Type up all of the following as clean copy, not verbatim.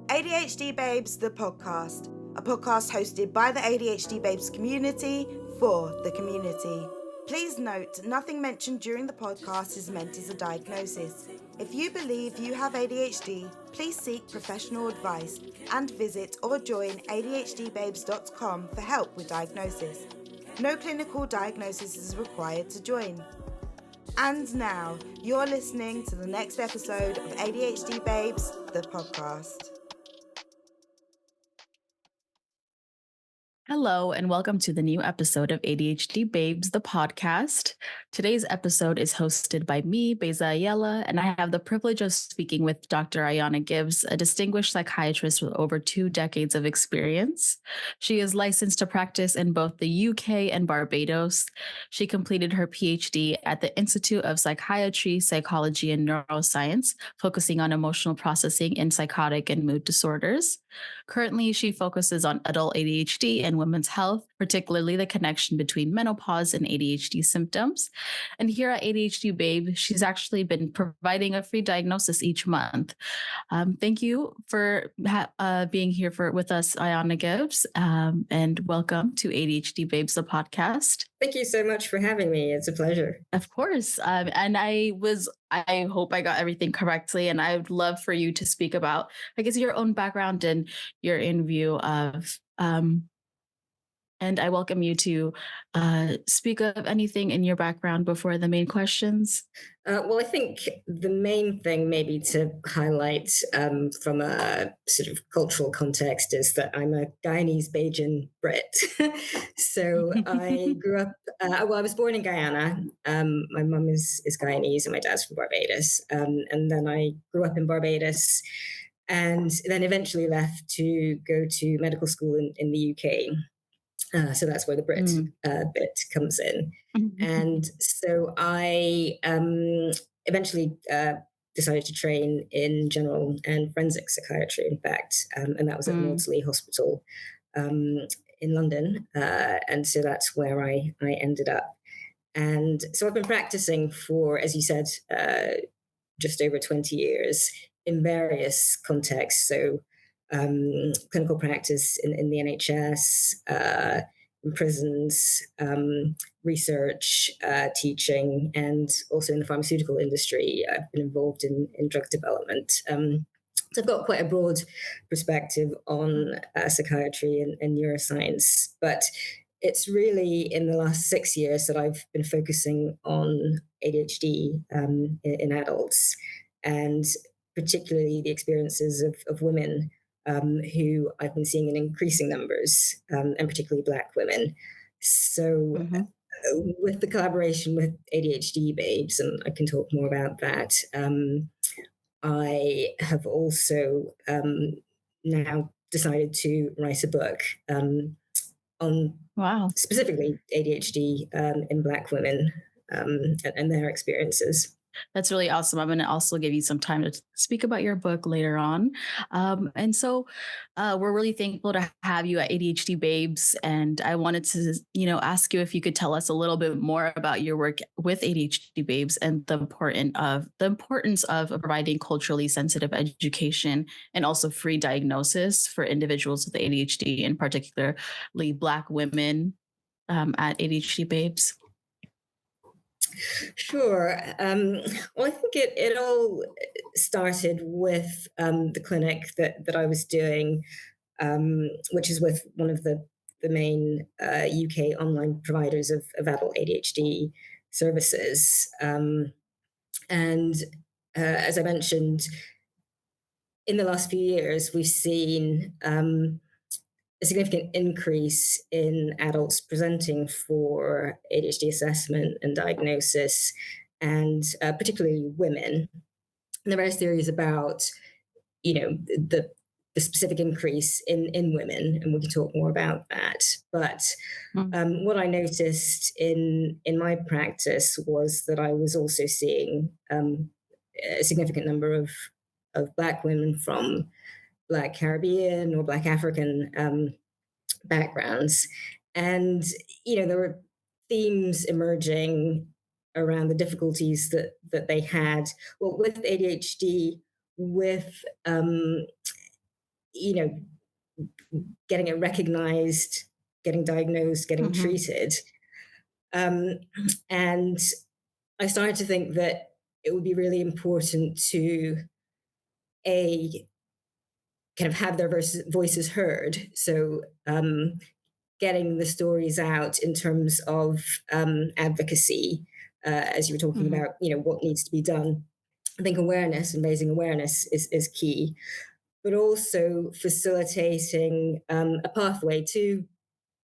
ADHD Babes, the podcast, a podcast hosted by the ADHD Babes community for the community. Please note, nothing mentioned during the podcast is meant as a diagnosis. If you believe you have ADHD, please seek professional advice and visit or join ADHDBabes.com for help with diagnosis. No clinical diagnosis is required to join. And now, you're listening to the next episode of ADHD Babes, the podcast. Hello, and welcome to the new episode of ADHD Babes, the podcast. Today's episode is hosted by me, Beza, and I have the privilege of speaking with Dr. Ayana Gibbs, a distinguished psychiatrist with over 2 decades of experience. She is licensed to practice in both the UK and Barbados. She completed her PhD at the Institute of Psychiatry, Psychology, and Neuroscience, focusing on emotional processing in psychotic and mood disorders. Currently, she focuses on adult ADHD and women's health, particularly the connection between menopause and ADHD symptoms. And here at ADHD Babe, she's actually been providing a free diagnosis each month. Thank you for being here with us, Ayana Gibbs, and welcome to ADHD Babes, the podcast. Thank you so much for having me. It's a pleasure. Of course. And I hope I got everything correctly. And I would love for you to speak about, I guess, your own background and your interview of, and I welcome you to speak of anything in your background before the main questions. Well, I think the main thing maybe to highlight from a sort of cultural context is that I'm a Guyanese Bajan Brit. So I grew up, I was born in Guyana. My mum is Guyanese and my dad's from Barbados. And then I grew up in Barbados and then eventually left to go to medical school in the UK. So that's where the Brit bit comes in. And so I eventually decided to train in general and forensic psychiatry, in fact, and that was at Maudsley Hospital in London. And so that's where I ended up. And so I've been practicing for, as you said, just over 20 years in various contexts. So clinical practice in the NHS, in prisons, research, teaching, and also in the pharmaceutical industry. I've been involved in drug development. So I've got quite a broad perspective on psychiatry and neuroscience, but it's really in the last 6 years that I've been focusing on ADHD in adults, and particularly the experiences of women who I've been seeing in increasing numbers, and particularly Black women. So with the collaboration with ADHD Babes, and I can talk more about that, I have also now decided to write a book on specifically ADHD in Black women and their experiences. That's really awesome. I'm going to also give you some time to speak about your book later on. And so we're really thankful to have you at ADHD Babes. And I wanted to, ask you if you could tell us a little bit more about your work with ADHD Babes and the importance of providing culturally sensitive education and also free diagnosis for individuals with ADHD, and particularly Black women at ADHD Babes. Sure. Well, I think it all started with the clinic that I was doing, which is with one of the main UK online providers of adult ADHD services. And as I mentioned, in the last few years, we've seen a significant increase in adults presenting for ADHD assessment and diagnosis, and particularly women. And there are various theories about, the specific increase in women, and we can talk more about that. But what I noticed in my practice was that I was also seeing a significant number of Black women from Black Caribbean or Black African backgrounds. And, there were themes emerging around the difficulties that they had, with ADHD, with getting it recognized, getting diagnosed, getting treated. And I started to think that it would be really important to kind of have their voices heard. So getting the stories out in terms of advocacy, as you were talking about, what needs to be done. I think awareness and raising awareness is key, but also facilitating a pathway to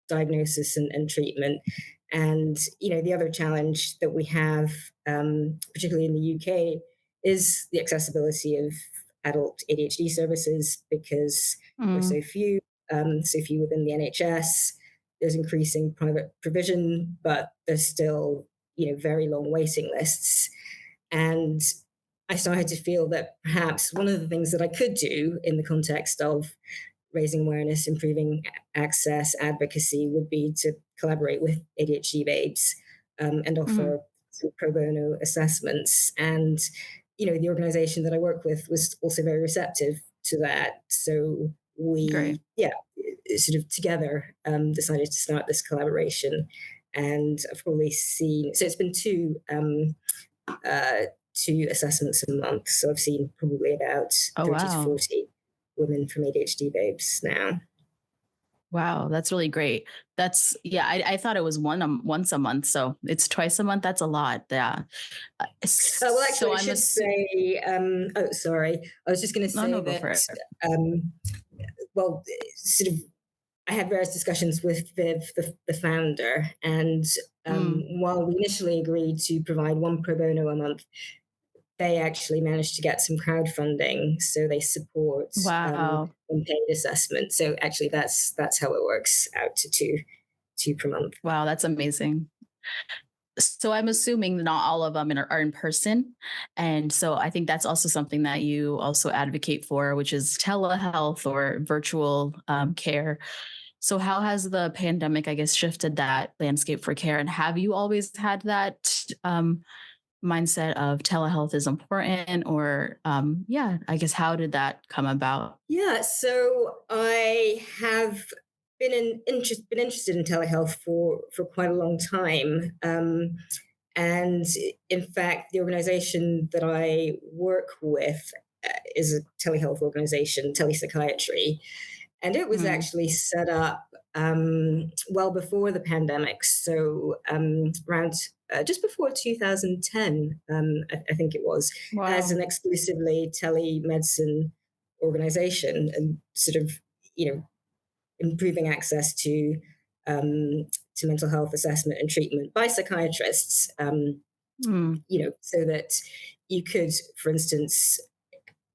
diagnosis and treatment. And, the other challenge that we have, particularly in the UK, is the accessibility of adult ADHD services, because there are so few within the NHS. There's increasing private provision, but there's still, very long waiting lists. And I started to feel that perhaps one of the things that I could do in the context of raising awareness, improving access, advocacy, would be to collaborate with ADHD Babes and offer some pro bono assessments. And, the organization that I work with was also very receptive to that. So we, sort of together decided to start this collaboration. And I've probably seen, so it's been two assessments a month. So I've seen probably about 30 to 40 women from ADHD Babes now. Wow, that's really great. That's I thought it was once a month, so it's twice a month. That's a lot. Yeah. Well, actually, I should say. Sorry. I was just going to say that. Well, sort of, I had various discussions with Viv, the founder, and while we initially agreed to provide one pro bono a month, they actually managed to get some crowdfunding, so they support unpaid assessment. So actually, that's how it works out to two per month. Wow, that's amazing. So I'm assuming not all of them are in person, and so I think that's also something that you also advocate for, which is telehealth or virtual care. So how has the pandemic, I guess, shifted that landscape for care? And have you always had that mindset of telehealth is important, or I guess, how did that come about? Yeah, so I have been interested in telehealth for quite a long time, and in fact, the organization that I work with is a telehealth organization, Telepsychiatry, and it was actually set up well before the pandemic, so around just before 2010, I think it was, as an exclusively telemedicine organization, and sort of, improving access to mental health assessment and treatment by psychiatrists, so that you could, for instance,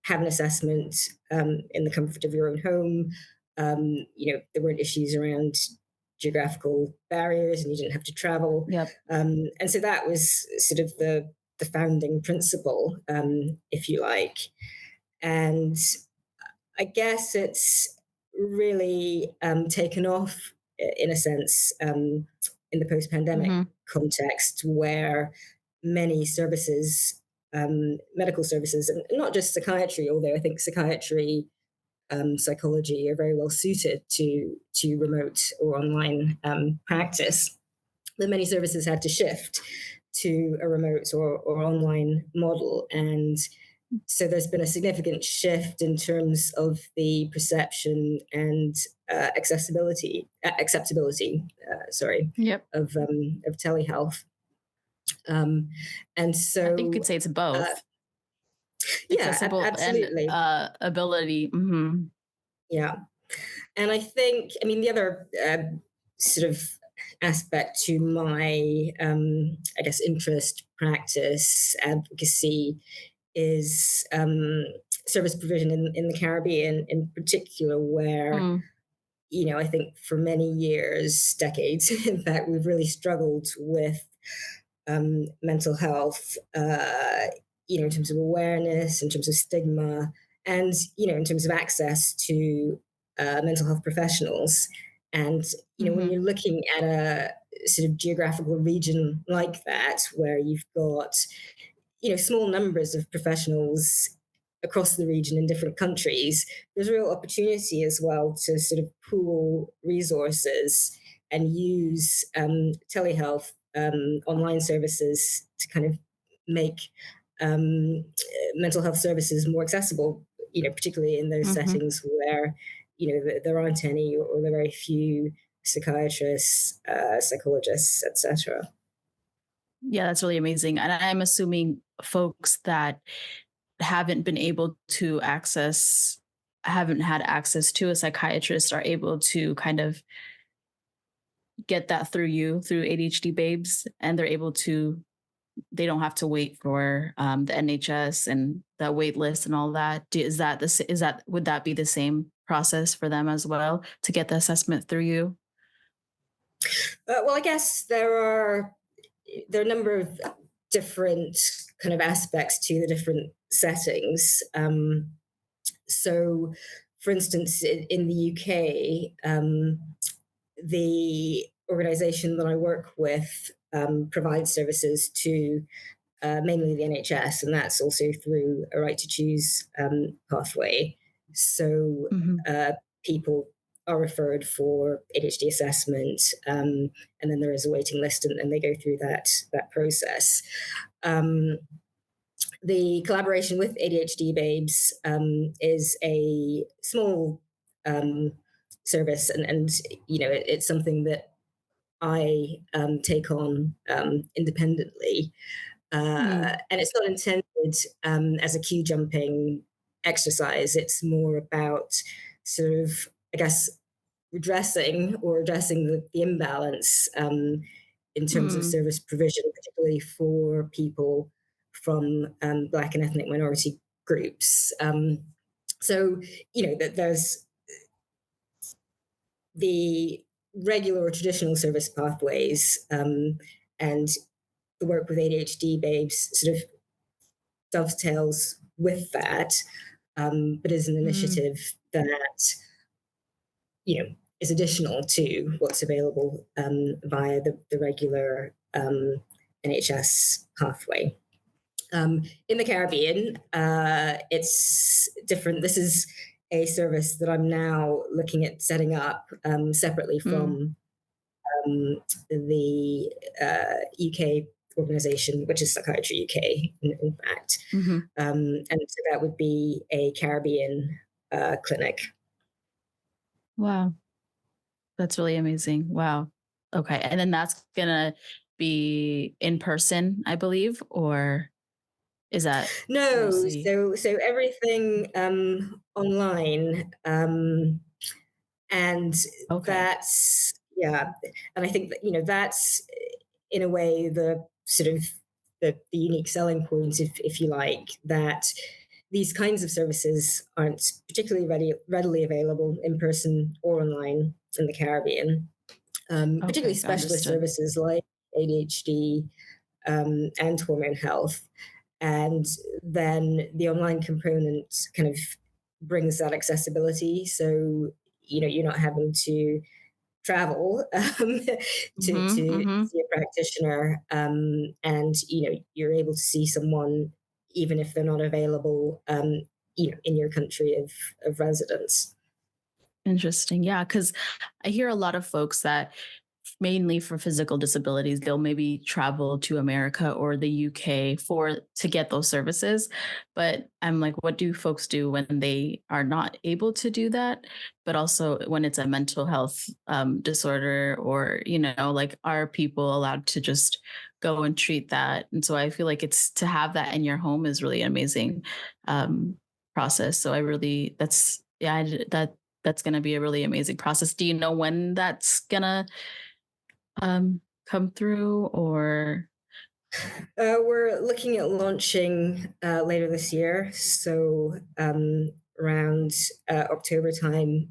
have an assessment in the comfort of your own home. There weren't issues around geographical barriers, and you didn't have to travel. And so that was sort of the founding principle, if you like. And I guess it's really taken off, in a sense, in the post-pandemic context, where many services, medical services, and not just psychiatry, although I think psychiatry, psychology are very well suited to remote or online practice, but many services had to shift to a remote or online model. And so there's been a significant shift in terms of the perception and acceptability, of telehealth. And so I think you could say it's both. Accessible absolutely. And ability. Yeah. And I think, the other sort of aspect to my, I guess, interest, practice, advocacy is service provision in the Caribbean in particular, where, I think for many years, decades, in fact, we've really struggled with mental health, in terms of awareness, in terms of stigma, and, in terms of access to mental health professionals. And, when you're looking at a sort of geographical region like that, where you've got, small numbers of professionals across the region in different countries, there's a real opportunity as well to sort of pool resources and use telehealth online services to kind of make mental health services more accessible, particularly in those settings where, there aren't any or there are very few psychiatrists, psychologists, etc. Yeah, that's really amazing. And I'm assuming folks that haven't been able to haven't had access to a psychiatrist are able to kind of get that through ADHD Babes, and they don't have to wait for the NHS and the wait list and all that. Would that be the same process for them as well to get the assessment through you? Well, I guess there are a number of different kind of aspects to the different settings. So, for instance, in the UK, the organisation that I work with provides services to mainly the NHS, and that's also through a right to choose pathway. So people are referred for ADHD assessment, and then there is a waiting list, and they go through that process. The collaboration with ADHD Babes is a small service, and it's something that I take on independently. And it's not intended as a queue jumping exercise. It's more about sort of, I guess, addressing the imbalance in terms of service provision, particularly for people from Black and ethnic minority groups. So, that there's the regular or traditional service pathways, and the work with ADHD Babes sort of dovetails with that, but is an initiative that, is additional to what's available via the regular NHS pathway. In the Caribbean, it's different. This is a service that I'm now looking at setting up separately from the UK organisation, which is Psychiatry UK, in fact. And so that would be a Caribbean clinic. Wow. That's really amazing. Wow. Okay. And then that's going to be in person, I believe, or is that? No, mostly? so everything online, and that's and I think that that's in a way the sort of the unique selling point, if you like, that these kinds of services aren't particularly readily available in person or online in the Caribbean, particularly specialist services like ADHD and hormone health. And then the online component kind of brings that accessibility. So, you're not having to travel to see a practitioner, and, you're able to see someone even if they're not available, in your country of residence. Interesting. Yeah. Because I hear a lot of folks that mainly for physical disabilities, they'll maybe travel to America or the UK to get those services. But I'm like, what do folks do when they are not able to do that? But also when it's a mental health disorder, or, like, are people allowed to just go and treat that? And so I feel like it's to have that in your home is really amazing process. So that's going to be a really amazing process. Do you know when that's going to come through, or? We're looking at launching later this year. So around October time,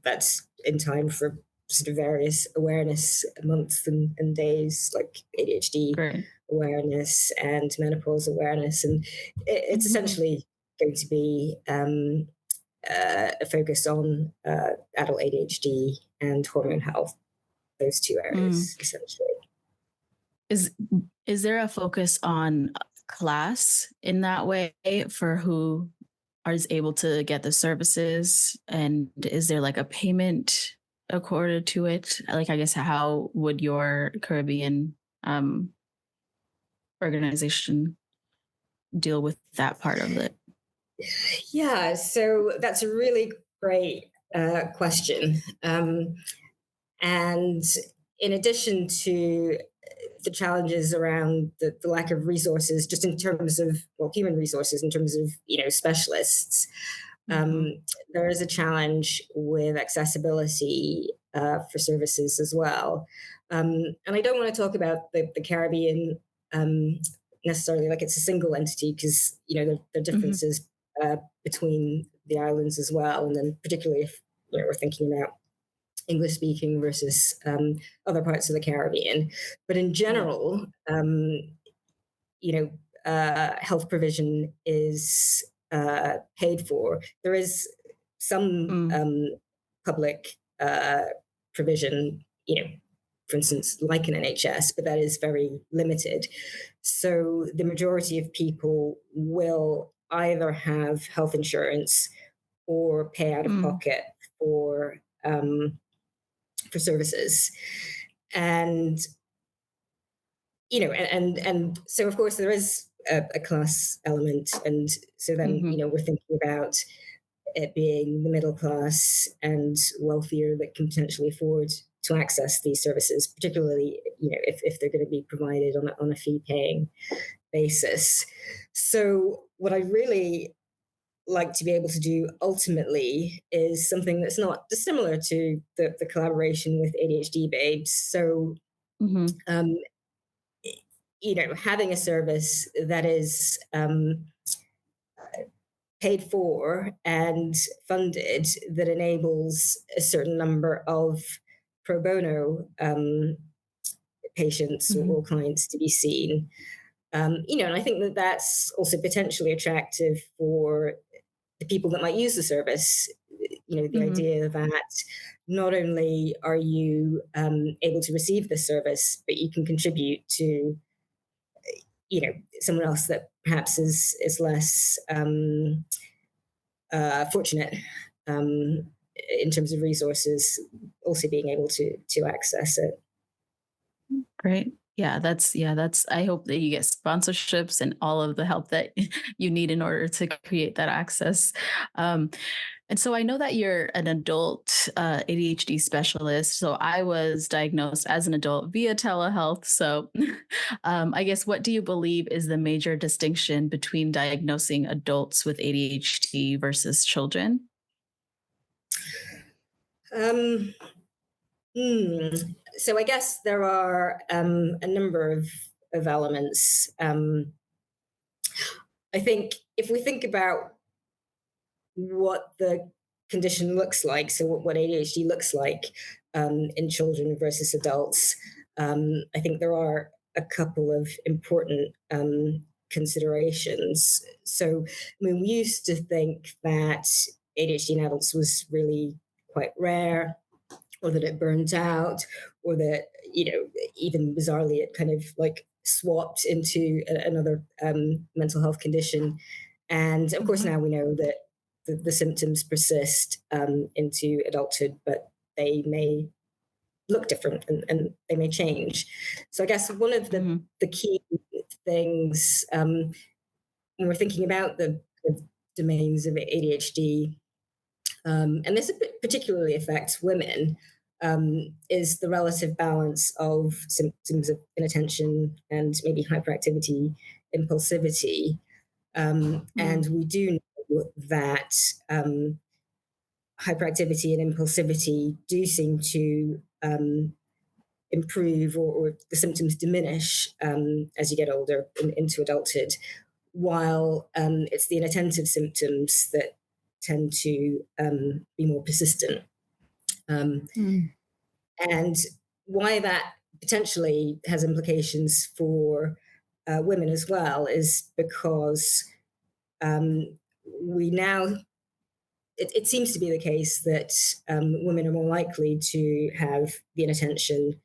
that's in time for sort of various awareness months and days, like ADHD awareness and menopause awareness. And it's essentially going to be a focus on adult ADHD and hormone health, those two areas, essentially. Is there a focus on class in that way for who is able to get the services, and is there like a payment accorded to it? Like, I guess, how would your Caribbean organization deal with that part of it? Yeah, so that's a really great question. And in addition to the challenges around the lack of resources, just in terms of, well, human resources, in terms of, specialists, there is a challenge with accessibility for services as well. And I don't want to talk about the Caribbean necessarily like it's a single entity, because, there are differences between the islands as well. And then particularly if we're thinking about English speaking versus other parts of the Caribbean. But in general, health provision is paid for. There is some public provision, for instance, like an NHS, but that is very limited. So the majority of people will either have health insurance or pay out of pocket for services. And and so of course there is a class element, and so then we're thinking about it being the middle class and wealthier that can potentially afford to access these services, particularly if they're going to be provided on a fee paying basis. So what I really like to be able to do ultimately is something that's not dissimilar to the collaboration with ADHD Babes. So, having a service that is paid for and funded, that enables a certain number of pro bono patients or clients to be seen. And I think that that's also potentially attractive for the people that might use the service. The idea that not only are you able to receive this service, but you can contribute to, someone else that perhaps is less fortunate in terms of resources, also being able to access it. Great. That's I hope that you get sponsorships and all of the help that you need in order to create that access. And so I know that you're an adult ADHD specialist. So I was diagnosed as an adult via telehealth. So I guess, what do you believe is the major distinction between diagnosing adults with ADHD versus children? So I guess there are a number of elements. I think if we think about what the condition looks like, so what ADHD looks like in children versus adults, I think there are a couple of important considerations. So, we used to think that ADHD in adults was really quite rare, or that it burnt out, or that, even bizarrely, it kind of like swapped into another mental health condition. And of course, now we know that the symptoms persist into adulthood, but they may look different and they may change. So I guess one of the key things when we're thinking about the domains of ADHD, and this particularly affects women, is the relative balance of symptoms of inattention and maybe hyperactivity, impulsivity. And we do know that hyperactivity and impulsivity do seem to improve, or the symptoms diminish as you get older into adulthood, while it's the inattentive symptoms that tend to be more persistent. And why that potentially has implications for women as well is because we now, it seems to be the case that women are more likely to have the inattention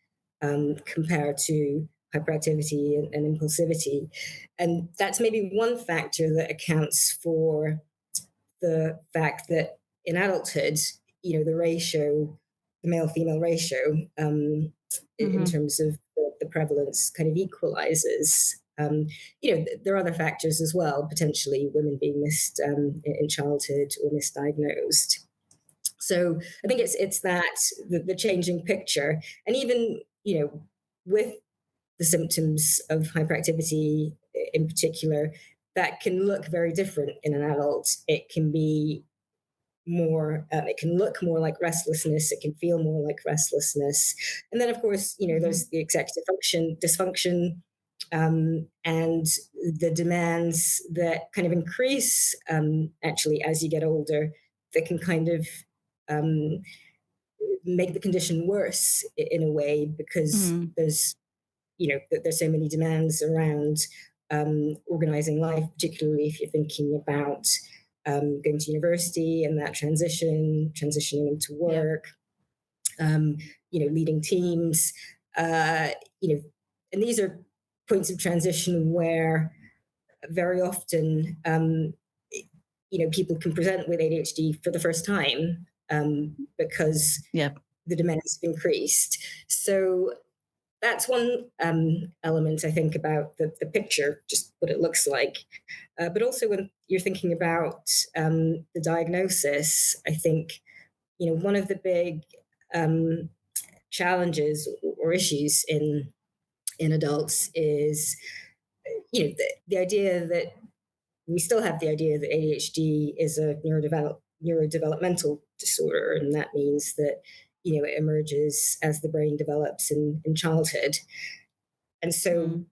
compared to hyperactivity and impulsivity. And that's maybe one factor that accounts for the fact that in adulthood, the male-female ratio, in terms of the prevalence kind of equalizes. There are other factors as well, potentially women being missed in childhood or misdiagnosed. So I think it's that the changing picture, and even with the symptoms of hyperactivity in particular, that can look very different in an adult. It can be more, it can look more like restlessness. It can feel more like restlessness. And then, of course, there's the executive function dysfunction, and the demands that kind of increase actually as you get older, that can kind of make the condition worse in a way, because there's so many demands around organizing life, particularly if you're thinking about going to university and that transitioning into work, leading teams, and these are points of transition where very often, people can present with ADHD for the first time because the demands have increased. So that's one element, I think, about the picture, just what it looks like. But also when you're thinking about the diagnosis, I think, one of the big challenges or issues in adults is, the idea that we still have the idea that ADHD is a neurodevelopmental disorder, and that means that it emerges as the brain develops in childhood. And so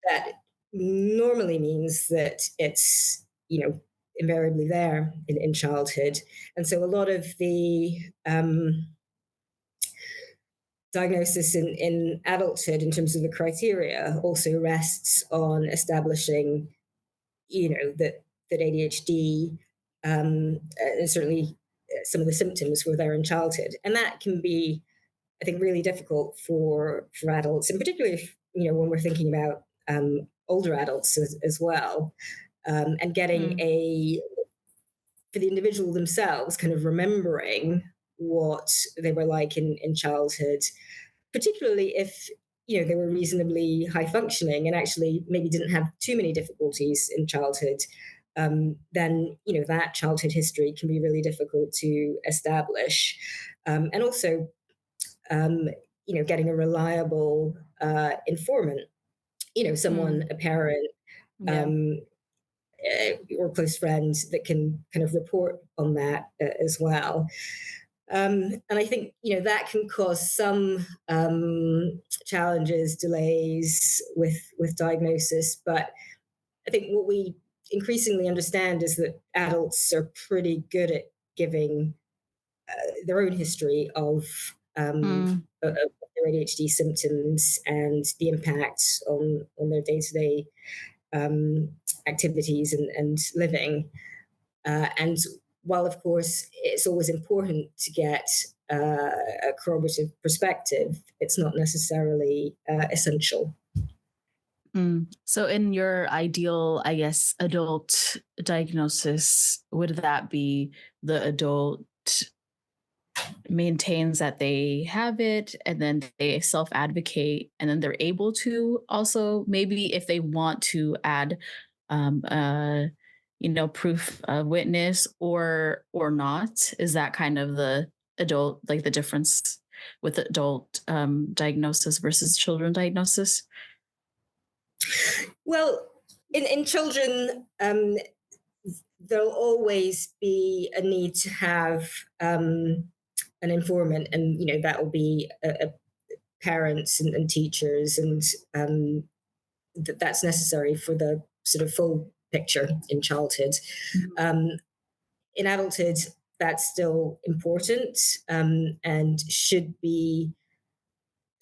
that normally means that it's, invariably there in childhood. And so a lot of the diagnosis in adulthood in terms of the criteria also rests on establishing, that ADHD, and certainly some of the symptoms were there in childhood. And that can be, I think, really difficult for adults, and particularly if, when we're thinking about older adults as well, and getting for the individual themselves, kind of remembering what they were like in childhood, particularly if they were reasonably high functioning and actually maybe didn't have too many difficulties in childhood, then that childhood history can be really difficult to establish, and also getting a reliable informant, someone, a parent, or close friend that can kind of report on that as well. And I think, that can cause some challenges, delays with diagnosis. But I think what we increasingly understand is that adults are pretty good at giving their own history of their ADHD symptoms and the impact on their day-to-day activities and living. And while, of course, it's always important to get a corroborative perspective, it's not necessarily essential. So in your ideal, I guess, adult diagnosis, would that be the adult maintains that they have it, and then they self-advocate, and then they're able to also, maybe if they want to add proof of witness or not? Is that kind of the adult, like the difference with adult diagnosis versus children diagnosis? Well, in children, there'll always be a need to have an informant, and that will be parents and teachers, and that's necessary for the sort of full picture in childhood. In adulthood, that's still important, and should be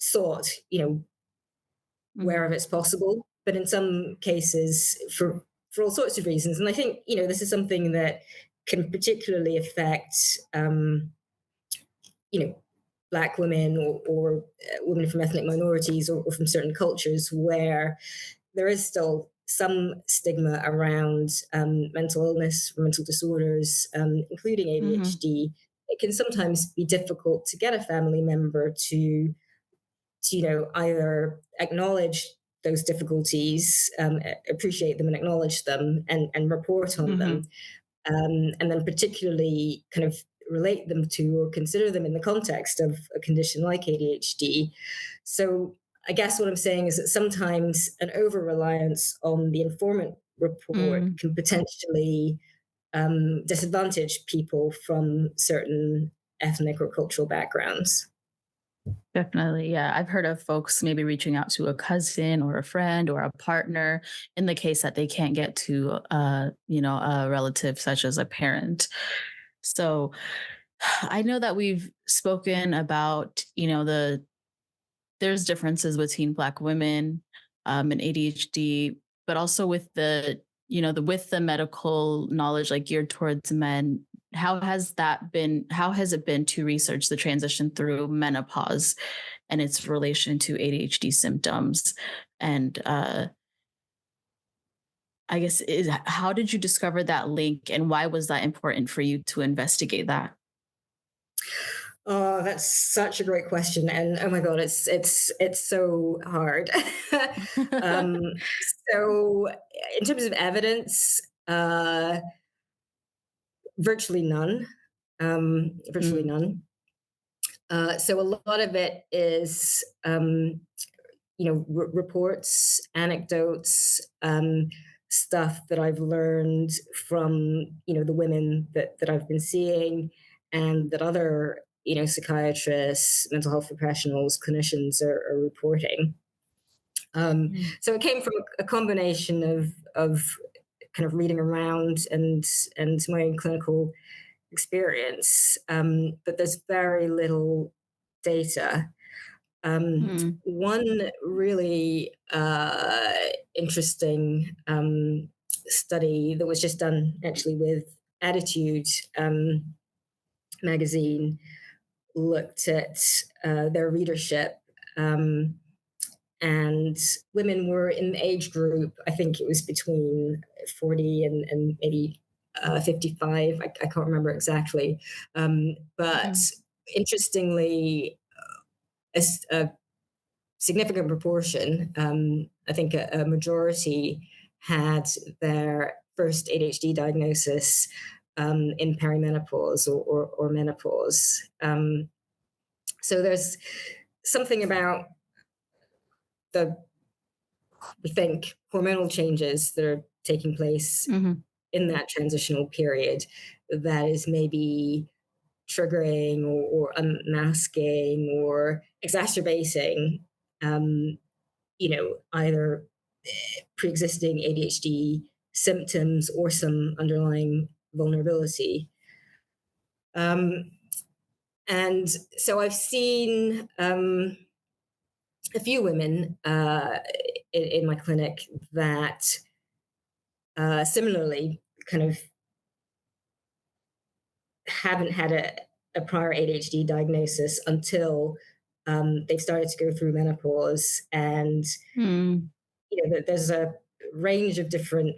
sought, wherever it's possible. But in some cases, for all sorts of reasons, and I think this is something that can particularly affect Black women or women from ethnic minorities or from certain cultures, where there is still some stigma around mental illness, mental disorders, including ADHD. It can sometimes be difficult to get a family member to either acknowledge those difficulties, appreciate them and acknowledge them, and report on them, and then particularly kind of relate them to or consider them in the context of a condition like ADHD. So I guess what I'm saying is that sometimes an over-reliance on the informant report can potentially disadvantage people from certain ethnic or cultural backgrounds. Definitely. Yeah. I've heard of folks maybe reaching out to a cousin or a friend or a partner in the case that they can't get to, a relative such as a parent. So I know that we've spoken about, there's differences between Black women and ADHD, but also with with the medical knowledge like geared towards men. How has it been to research the transition through menopause and its relation to ADHD symptoms? And I guess how did you discover that link, and why was that important for you to investigate that? Oh, that's such a great question, and oh my God, it's so hard. um, so, in terms of evidence, virtually none. Virtually none. So a lot of it is, reports, anecdotes, stuff that I've learned from, the women that I've been seeing, and that other, psychiatrists, mental health professionals, clinicians are reporting. So it came from a combination of kind of reading around and my own clinical experience, but there's very little data. One really interesting study that was just done actually with Attitude magazine looked at their readership, and women were in the age group, I think it was between 40 and maybe 55. I can't remember exactly. But interestingly, a significant proportion, I think a majority, had their first ADHD diagnosis in perimenopause or menopause. So there's something about we think, hormonal changes that are taking place in that transitional period that is maybe triggering or unmasking or exacerbating, either pre-existing ADHD symptoms or some underlying vulnerability. And so I've seen a few women in my clinic that similarly kind of haven't had a prior ADHD diagnosis until they've started to go through menopause. And there's a range of different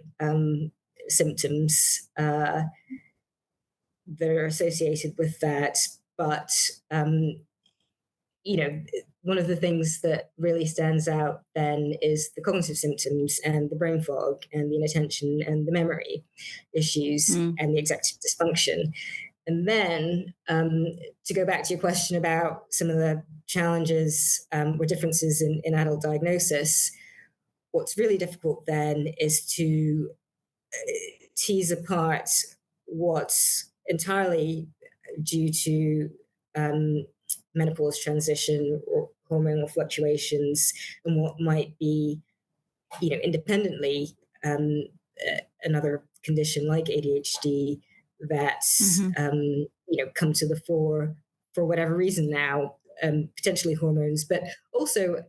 symptoms that are associated with that. But one of the things that really stands out then is the cognitive symptoms and the brain fog and the inattention and the memory issues and the executive dysfunction. And then to go back to your question about some of the challenges or differences in adult diagnosis, what's really difficult then is to tease apart what's entirely due to menopause transition or hormonal fluctuations, and what might be, independently another condition like ADHD that's come to the fore for whatever reason now, potentially hormones, but also,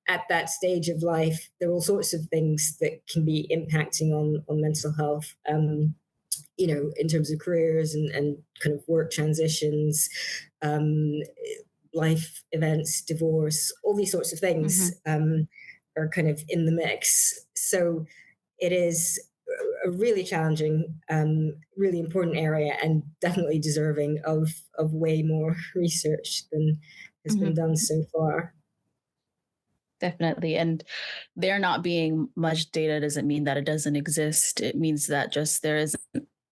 at that stage of life, there are all sorts of things that can be impacting on mental health. In terms of careers and kind of work transitions, life events, divorce, all these sorts of things. are kind of in the mix. So it is a really challenging, really important area, and definitely deserving of way more research than has been done so far. Definitely. And there not being much data doesn't mean that it doesn't exist. It means that just there isn't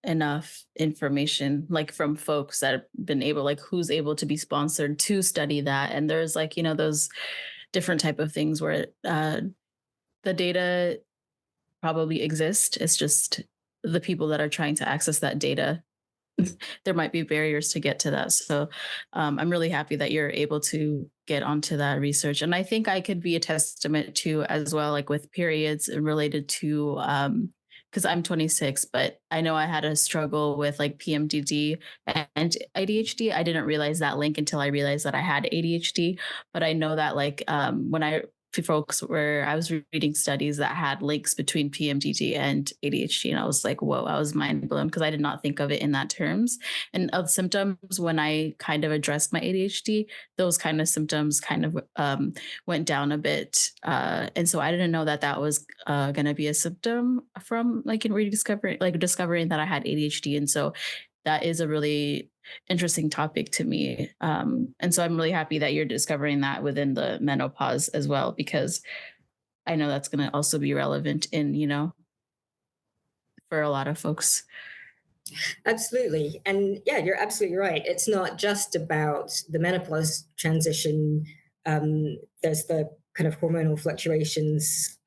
enough information, like from folks that have been able, like who's able to be sponsored to study that. And there's like, those different type of things where the data probably exist. It's just the people that are trying to access that data, there might be barriers to get to that. So I'm really happy that you're able to get onto that research. And I think I could be a testament to as well, like with periods related to, because I'm 26, but I know I had a struggle with like PMDD and ADHD. I didn't realize that link until I realized that I had ADHD. But I know that like when I was reading studies that had links between PMDD and ADHD, and I was like, whoa, I was mind blown because I did not think of it in that terms. And of symptoms, when I kind of addressed my ADHD, those kind of symptoms kind of went down a bit. And so I didn't know that that was going to be a symptom from like in discovering that I had ADHD. And so that is a really interesting topic to me. And so I'm really happy that you're discovering that within the menopause as well, because I know that's going to also be relevant in, for a lot of folks. Absolutely. And yeah, you're absolutely right. It's not just about the menopause transition. There's the kind of hormonal fluctuations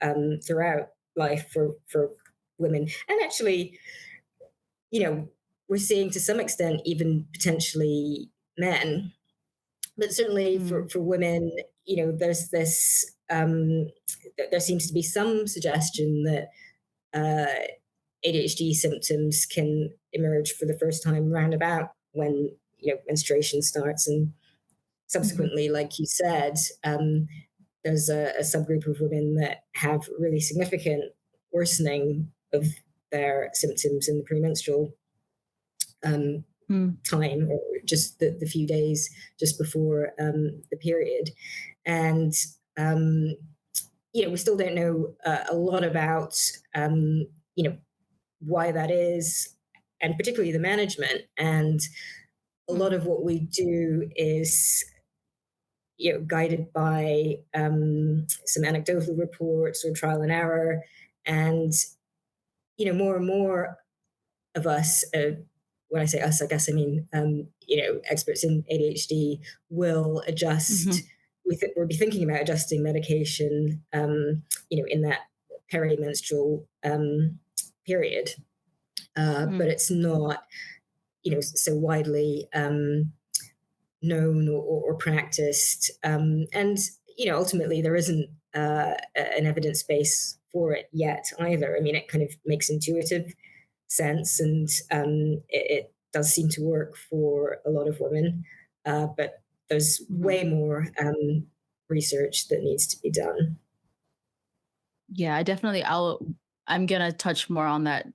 throughout life for women. And actually, we're seeing to some extent even potentially men, but certainly for women, there's this, there seems to be some suggestion that ADHD symptoms can emerge for the first time roundabout when menstruation starts, and subsequently, like you said, there's a subgroup of women that have really significant worsening of their symptoms in the premenstrual time, or just the few days just before the period. And we still don't know a lot about why that is, and particularly the management. And a lot of what we do is guided by some anecdotal reports or trial and error. And more and more of us, when I say us, I guess I mean experts in ADHD will adjust. We'll be thinking about adjusting medication in that perimenstrual period, but it's not so widely known or practiced, and ultimately there isn't an evidence base for it yet either. I mean, it kind of makes intuitive sense, and it does seem to work for a lot of women, but there's way more research that needs to be done. Yeah, I'm going to touch more on that,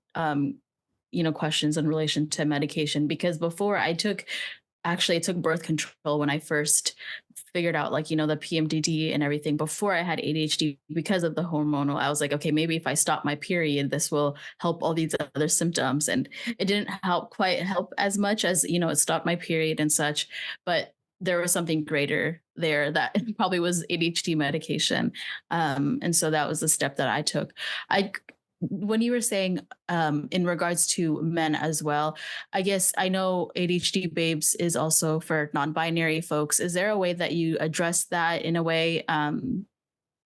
questions in relation to medication, because before I took birth control when I first figured out the PMDD and everything before I had ADHD because of the hormonal. I was like, okay, maybe if I stop my period, this will help all these other symptoms. And it didn't quite help as much as, it stopped my period and such, but there was something greater there that probably was ADHD medication. And so that was the step that I took. When you were saying in regards to men as well, I guess I know ADHD Babes is also for non-binary folks. Is there a way that you address that in a way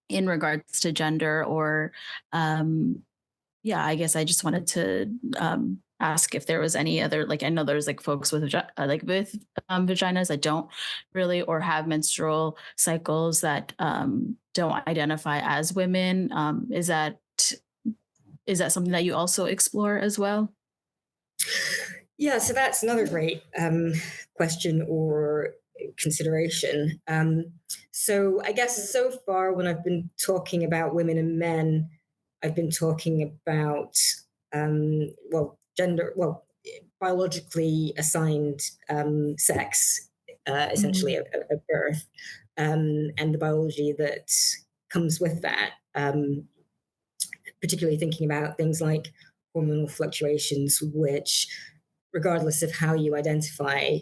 in regards to gender or I guess I just wanted to ask if there was any other, I know there's folks with vaginas that don't really or have menstrual cycles that don't identify as women. Is that something that you also explore as well? Yeah, so that's another great question or consideration. So I guess so far when I've been talking about women and men, I've been talking about, gender, biologically assigned sex, essentially at birth, and the biology that comes with that, particularly thinking about things like hormonal fluctuations, which, regardless of how you identify,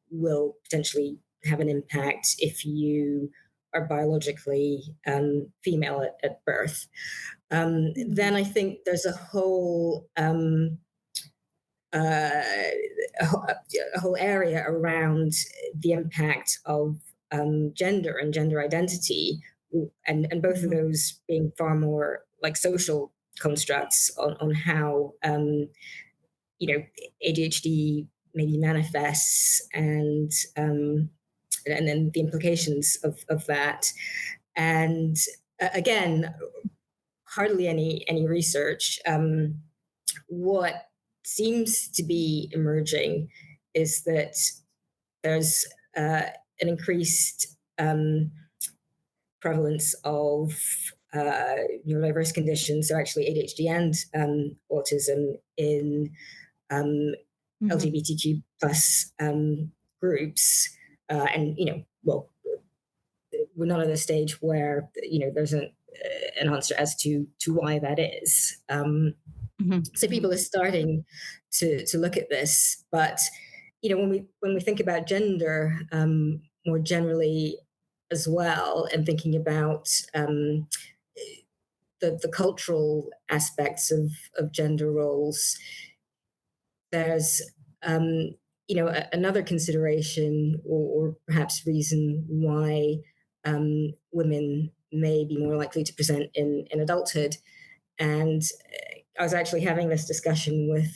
will potentially have an impact if you are biologically female at birth. Then I think there's a whole area around the impact of gender and gender identity, and both of those being far more like social constructs on how ADHD maybe manifests, and then the implications of that. And again, hardly any research. What seems to be emerging is that there's an increased prevalence of neurodiverse conditions, so actually ADHD and autism in LGBTQ plus groups, and we're not at a stage where there's an answer as to why that is. So people are starting to look at this, but when we think about gender more generally as well, and thinking about the cultural aspects of gender roles, there's another consideration or perhaps reason why women may be more likely to present in adulthood. And I was actually having this discussion with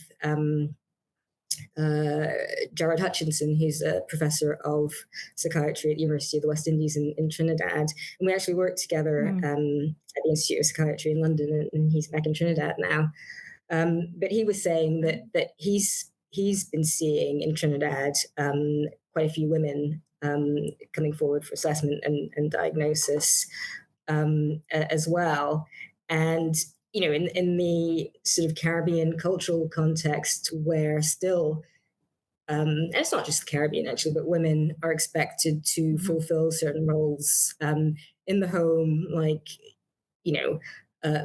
Jared Hutchinson, who's a professor of psychiatry at the University of the West Indies in Trinidad. And we actually worked together at the Institute of Psychiatry in London, and he's back in Trinidad now. But he was saying that he's been seeing in Trinidad quite a few women coming forward for assessment and diagnosis as well. And in the sort of Caribbean cultural context, where still, and it's not just the Caribbean actually, but women are expected to fulfill certain roles in the home, like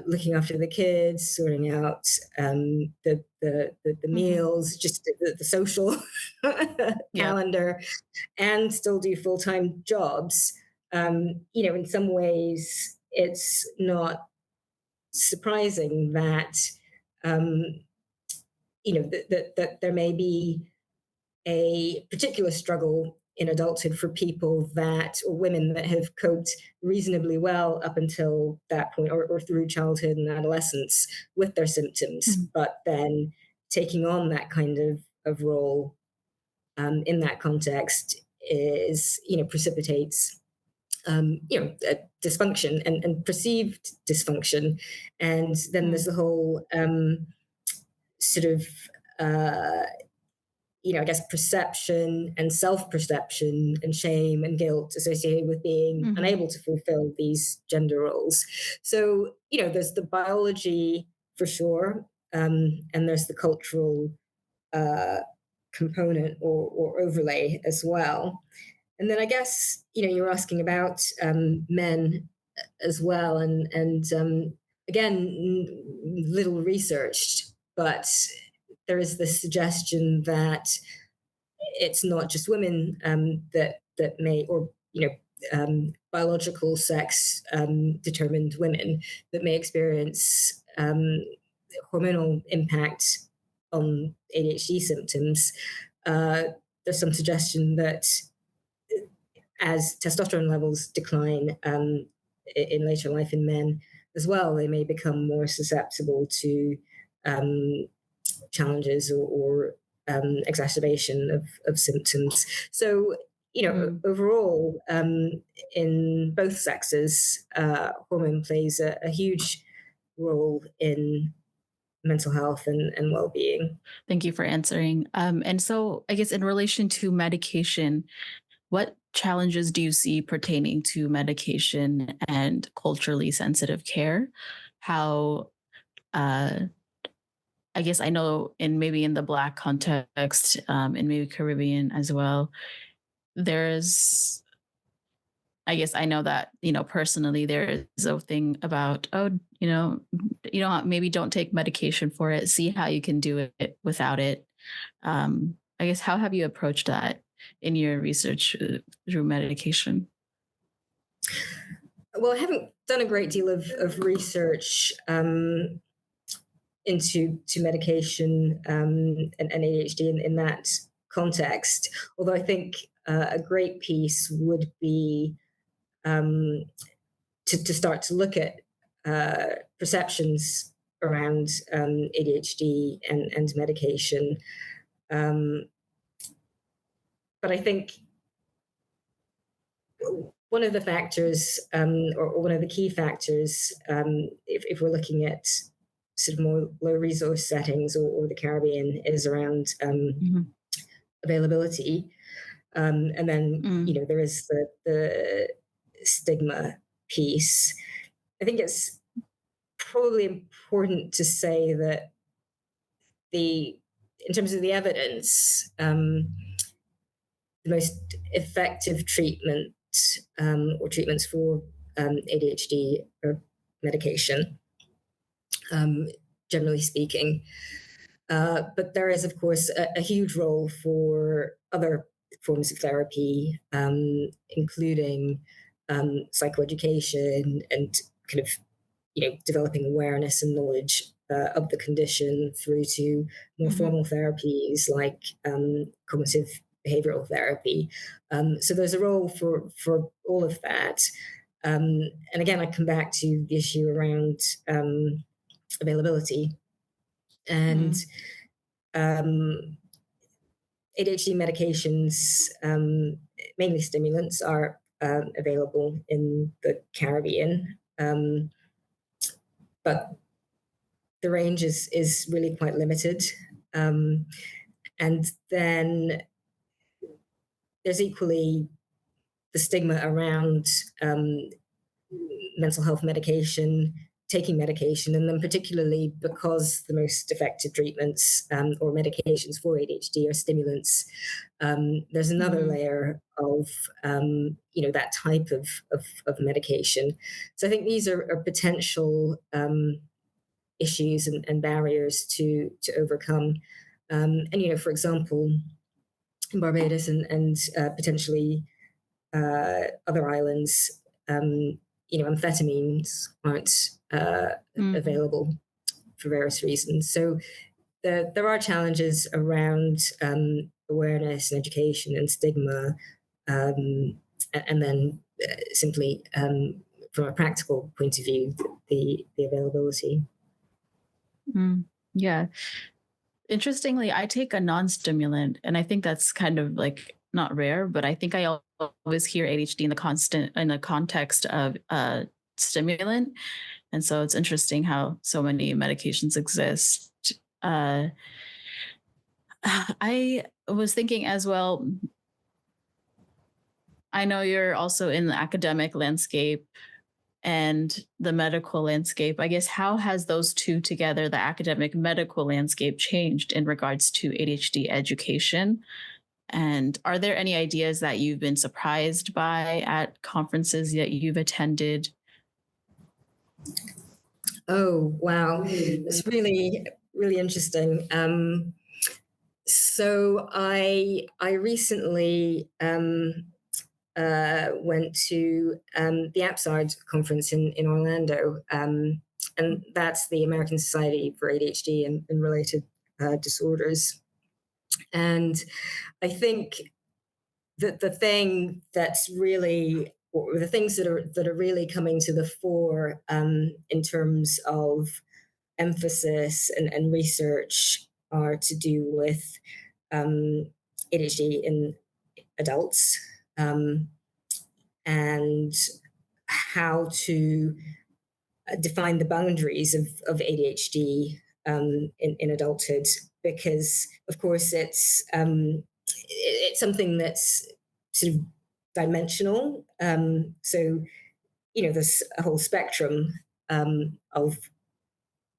looking after the kids, sorting out the meals, just the social calendar, and still do full-time jobs. In some ways, it's not surprising that that there may be a particular struggle in adulthood for people or women that have coped reasonably well up until that point, or through childhood and adolescence with their symptoms, but then taking on that kind of role in that context is precipitates dysfunction and perceived dysfunction. And then there's the whole sort of, I guess, perception and self-perception and shame and guilt associated with being unable to fulfill these gender roles. So, there's the biology for sure, and there's the cultural component or overlay as well. And then I guess, you're asking about men as well. And again, little researched, but there is this suggestion that it's not just women that may, or, biological sex determined women that may experience hormonal impact on ADHD symptoms. There's some suggestion that as testosterone levels decline in later life in men as well, they may become more susceptible to challenges or exacerbation of symptoms. So, overall, in both sexes, hormone plays a huge role in mental health and well-being. Thank you for answering. And so I guess in relation to medication, what challenges do you see pertaining to medication and culturally sensitive care? How, I guess I know in the Black context, and maybe Caribbean as well, there's I guess I know that, personally there is a thing about, maybe don't take medication for it, see how you can do it without it. I guess, how have you approached that in your research through medication? Well, I haven't done a great deal of research into medication and ADHD in that context, although I think a great piece would be to start to look at perceptions around ADHD and medication. But I think one of the factors, or one of the key factors, if we're looking at sort of more low resource settings or the Caribbean, is around availability. And then, there is the stigma piece. I think it's probably important to say that in terms of the evidence, the most effective treatment or treatments for ADHD are medication, generally speaking. But there is, of course, a huge role for other forms of therapy, including psychoeducation and kind of, developing awareness and knowledge of the condition, through to more formal therapies like cognitive behavioral therapy. So there's a role for all of that. And again, I come back to the issue around availability. And ADHD medications, mainly stimulants, are available in the Caribbean. But the range is really quite limited. And then there's equally the stigma around mental health medication, taking medication, and then particularly because the most effective treatments or medications for ADHD are stimulants, there's another layer of that type of medication. So I think these are potential issues and barriers to overcome. And for example, in Barbados and potentially other islands, amphetamines aren't available for various reasons. So there are challenges around awareness and education and stigma, and then simply from a practical point of view, the availability. Yeah. Interestingly, I take a non-stimulant, and I think that's kind of like not rare, but I think I always hear ADHD in the context of stimulant. And so it's interesting how so many medications exist. I was thinking as well, I know you're also in the academic landscape and the medical landscape. I guess, how has those two together, the academic medical landscape, changed in regards to ADHD education? And are there any ideas that you've been surprised by at conferences that you've attended? Oh, wow. It's really, really interesting. So I recently went to the APSARD conference in Orlando, and that's the American Society for ADHD and related disorders. And I think that the thing that's really, or the things that are really coming to the fore in terms of emphasis and research are to do with ADHD in adults, and how to define the boundaries of ADHD in adulthood, because of course it's something that's sort of dimensional. So there's a whole spectrum of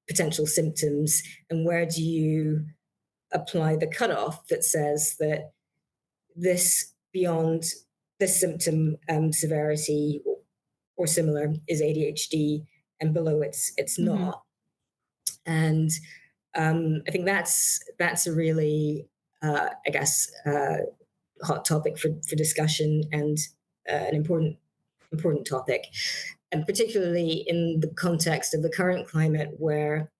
potential symptoms, and where do you apply the cutoff that says that this beyond the symptom severity or similar is ADHD, and below it's not. And I think that's a really, I guess, hot topic for discussion, and an important topic, and particularly in the context of the current climate, where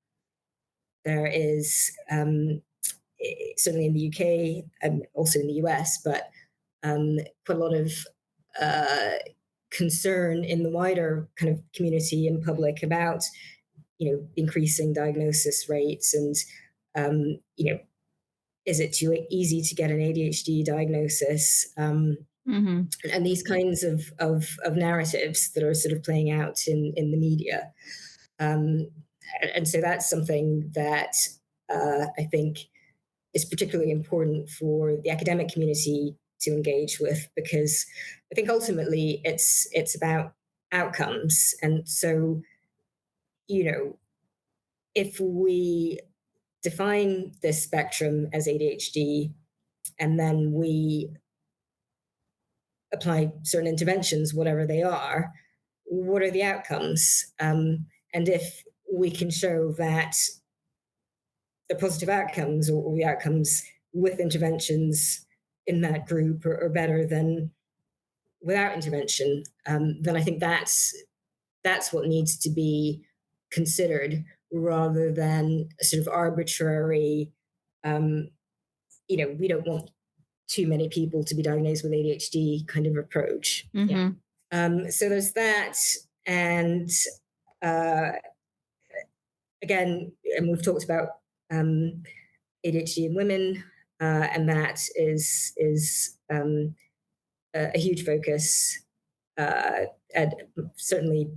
there is certainly in the UK and also in the US, but quite a lot of concern in the wider kind of community and public about, increasing diagnosis rates, and is it too easy to get an ADHD diagnosis? And these kinds of narratives that are sort of playing out in the media. And so that's something that I think is particularly important for the academic community to engage with, because I think ultimately it's about outcomes. And so, if we define this spectrum as ADHD, and then we apply certain interventions, whatever they are, what are the outcomes? And if we can show that the positive outcomes, or the outcomes with interventions in that group are better than without intervention, then I think that's what needs to be considered, rather than a sort of arbitrary, we don't want too many people to be diagnosed with ADHD kind of approach. Yeah. So there's that. And again, and we've talked about ADHD in women, and that is a huge focus. And certainly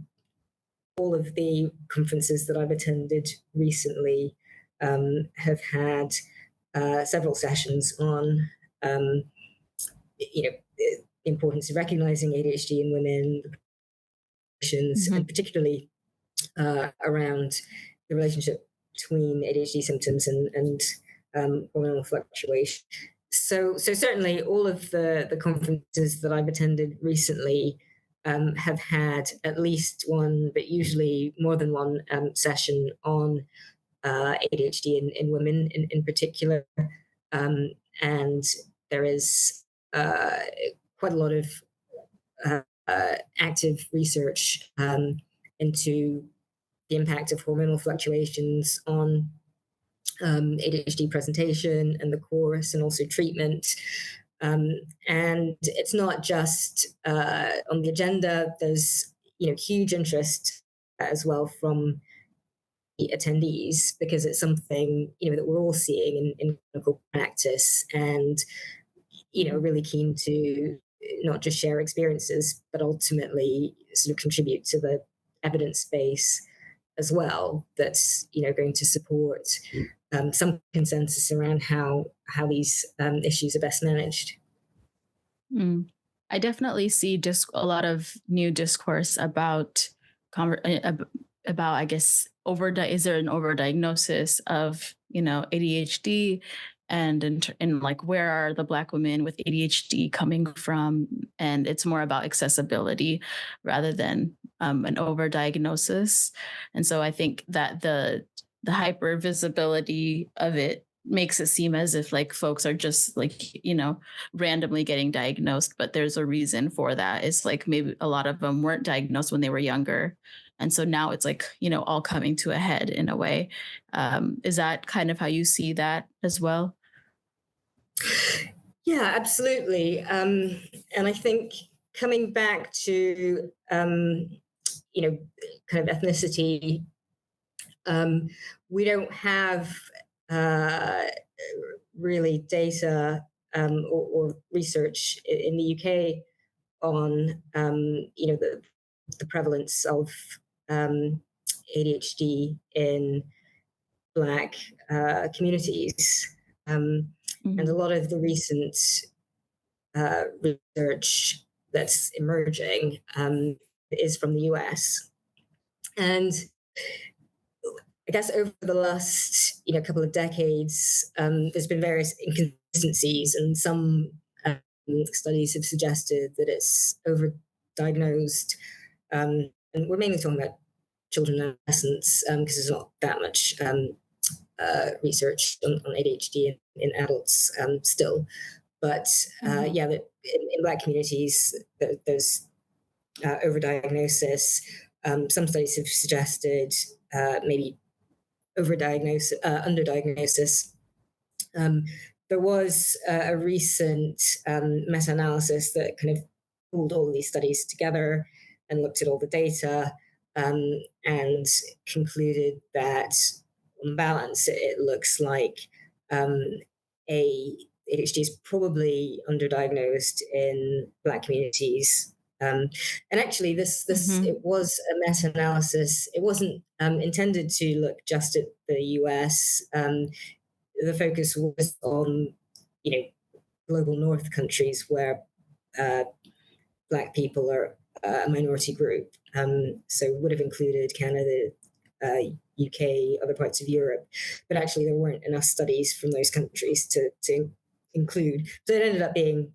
all of the conferences that I've attended recently have had several sessions on, the importance of recognizing ADHD in women, and particularly around the relationship between ADHD symptoms and hormonal fluctuation. So certainly all of the conferences that I've attended recently have had at least one, but usually more than one session on ADHD in women in particular. And there is quite a lot of active research into the impact of hormonal fluctuations on ADHD presentation and the course, and also treatment. And it's not just on the agenda. There's huge interest as well from the attendees, because it's something that we're all seeing in clinical practice, and really keen to not just share experiences, but ultimately sort of contribute to the evidence base as well, that's going to support some consensus around how these issues are best managed. I definitely see just a lot of new discourse about I guess is there an overdiagnosis of ADHD, and in like, where are the Black women with ADHD coming from? And it's more about accessibility rather than an overdiagnosis. And so I think that the hyper visibility of it makes it seem as if like folks are just like, randomly getting diagnosed, but there's a reason for that. It's like maybe a lot of them weren't diagnosed when they were younger. And so now it's like, all coming to a head in a way. Is that kind of how you see that as well? Yeah, absolutely. And I think coming back to, kind of ethnicity, we don't have really data or research in the UK on, the prevalence of ADHD in Black communities. And a lot of the recent research that's emerging is from the US. And I guess over the last couple of decades, there's been various inconsistencies, and some studies have suggested that it's overdiagnosed. And we're mainly talking about children and adolescents because there's not that much research on ADHD in adults still. But yeah, that in Black communities, there's overdiagnosis. Some studies have suggested maybe underdiagnosis. There was a recent meta-analysis that kind of pulled all of these studies together and looked at all the data and concluded that on balance, it looks like ADHD is probably underdiagnosed in Black communities. And actually, this it was a meta-analysis. It wasn't intended to look just at the US. The focus was on, global North countries where Black people are a minority group. So would have included Canada, UK, other parts of Europe, but actually there weren't enough studies from those countries to include. So it ended up being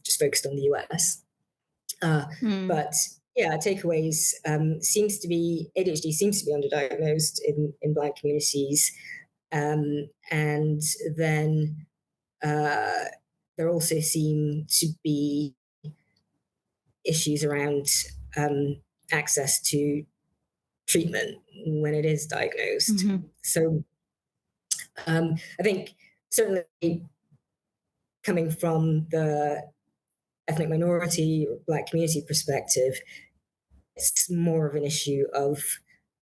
just focused on the US. But yeah, takeaways seems to be ADHD seems to be underdiagnosed in Black communities, and then there also seem to be issues around access to treatment when it is diagnosed. So I think certainly coming from the ethnic minority or Black community perspective, it's more of an issue of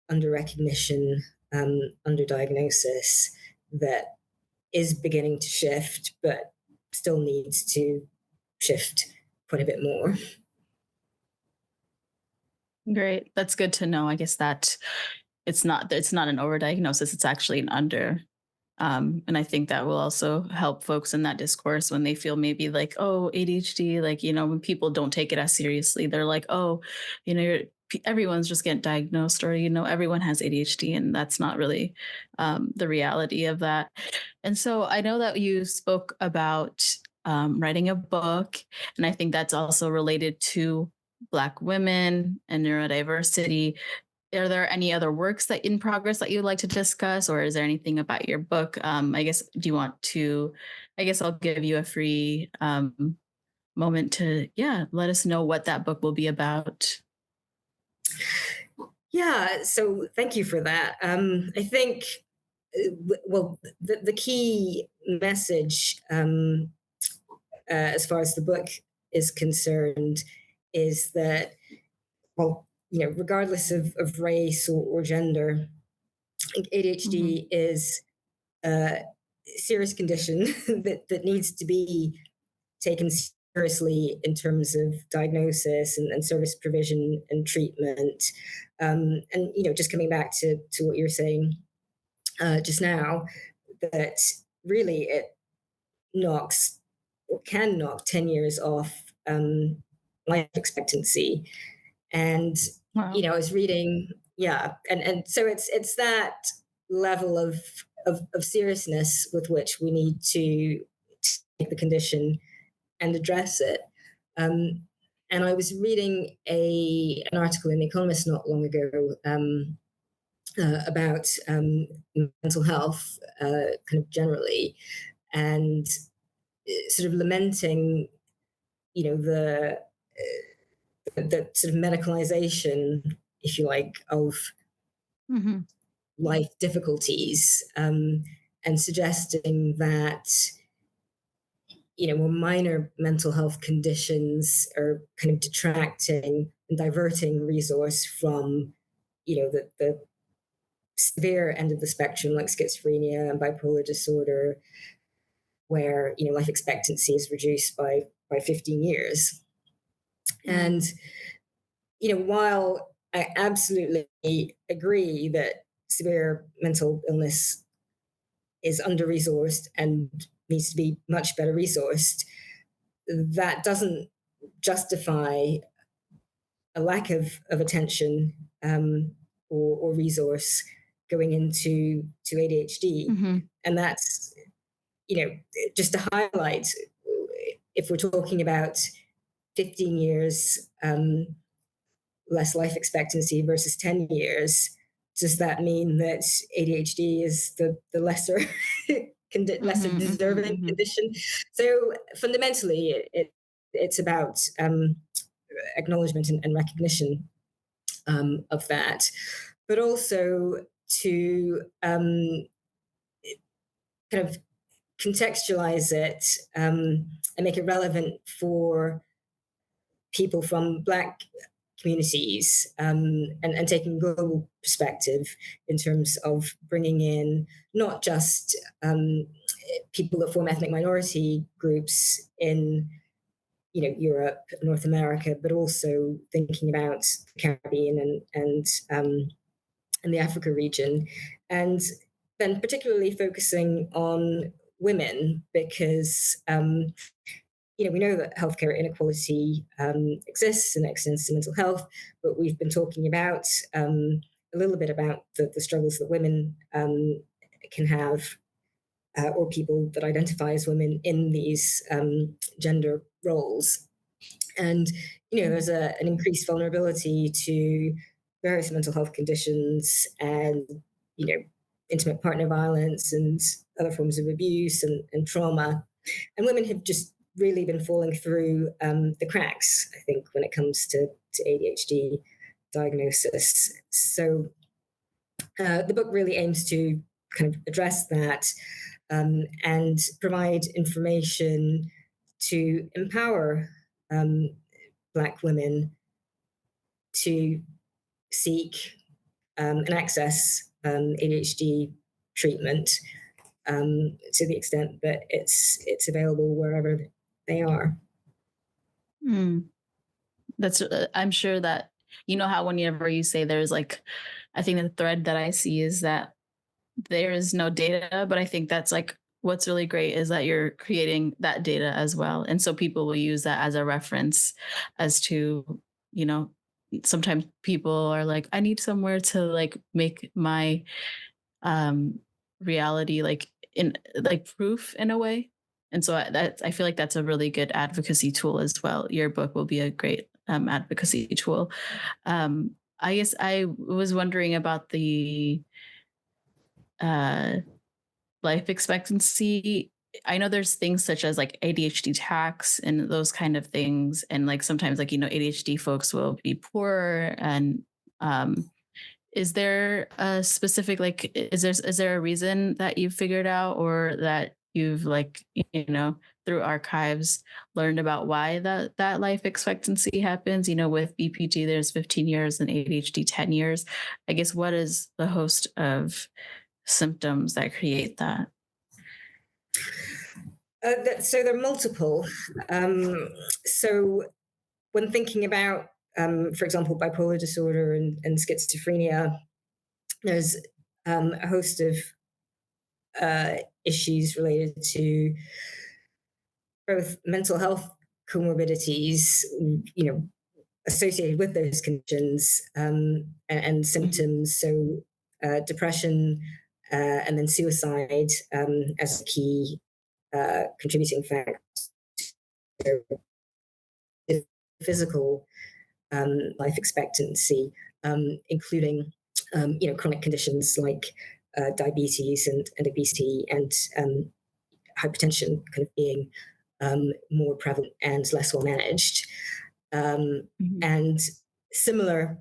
under-recognition, under-diagnosis that is beginning to shift, but still needs to shift quite a bit more. Great. That's good to know. I guess that it's not an overdiagnosis, it's actually an under. And I think that will also help folks in that discourse when they feel maybe like, oh, ADHD, like, when people don't take it as seriously, they're like, oh, everyone's just getting diagnosed, or, everyone has ADHD, and that's not really the reality of that. And so I know that you spoke about writing a book, and I think that's also related to Black women and neurodiversity. Are there any other works that in progress that you'd like to discuss, or is there anything about your book? I guess, I'll give you a free moment to, let us know what that book will be about. Yeah, so thank you for that. I think, the key message as far as the book is concerned is that, regardless of race or gender, I think ADHD is a serious condition that needs to be taken seriously in terms of diagnosis and service provision and treatment. And, just coming back to what you're saying just now, that really it can knock 10 years off life expectancy. And, wow. I was reading, and so it's that level of seriousness with which we need to take the condition and address it. And I was reading an article in The Economist not long ago about mental health kind of generally, and sort of lamenting, the sort of medicalization, if you like, of life difficulties, and suggesting that, more minor mental health conditions are kind of detracting and diverting resource from, the severe end of the spectrum, like schizophrenia and bipolar disorder, where, life expectancy is reduced by 15 years. And, while I absolutely agree that severe mental illness is under-resourced and needs to be much better resourced, that doesn't justify a lack of attention or resource going into ADHD. And that's, just to highlight, if we're talking about 15 years less life expectancy versus 10 years, does that mean that ADHD is the lesser lesser deserving condition? So fundamentally, it's about acknowledgement and recognition of that, but also to kind of contextualize it and make it relevant for people from Black communities, and taking global perspective in terms of bringing in not just people that form ethnic minority groups in Europe, North America, but also thinking about the Caribbean and the Africa region, and then particularly focusing on women because we know that healthcare inequality exists and extends to mental health, but we've been talking about a little bit about the struggles that women can have, or people that identify as women in these gender roles. And, there's an increased vulnerability to various mental health conditions and, intimate partner violence and other forms of abuse and trauma. And women have just really been falling through the cracks, I think, when it comes to ADHD diagnosis. So the book really aims to kind of address that and provide information to empower Black women to seek and access ADHD treatment to the extent that it's available wherever they are. That's I'm sure that how whenever you say there's like, I think the thread that I see is that there is no data, but I think that's like what's really great is that you're creating that data as well, and so people will use that as a reference as to sometimes people are like, I need somewhere to like make my reality like in like proof in a way. And so I feel like that's a really good advocacy tool as well. Your book will be a great advocacy tool. I guess I was wondering about the life expectancy. I know there's things such as like ADHD tax and those kind of things. And like sometimes like, ADHD folks will be poor. And is there a specific, like, is there a reason that you've figured out or that you've like, through archives learned about why that life expectancy happens? With BPD, there's 15 years and ADHD 10 years. I guess what is the host of symptoms that create that? So there are multiple. So when thinking about, for example, bipolar disorder and schizophrenia, there's a host of issues related to both mental health comorbidities, associated with those conditions, and symptoms. So depression and then suicide as a key contributing factor. Physical life expectancy, including chronic conditions like diabetes and obesity and hypertension kind of being more prevalent and less well managed. And similar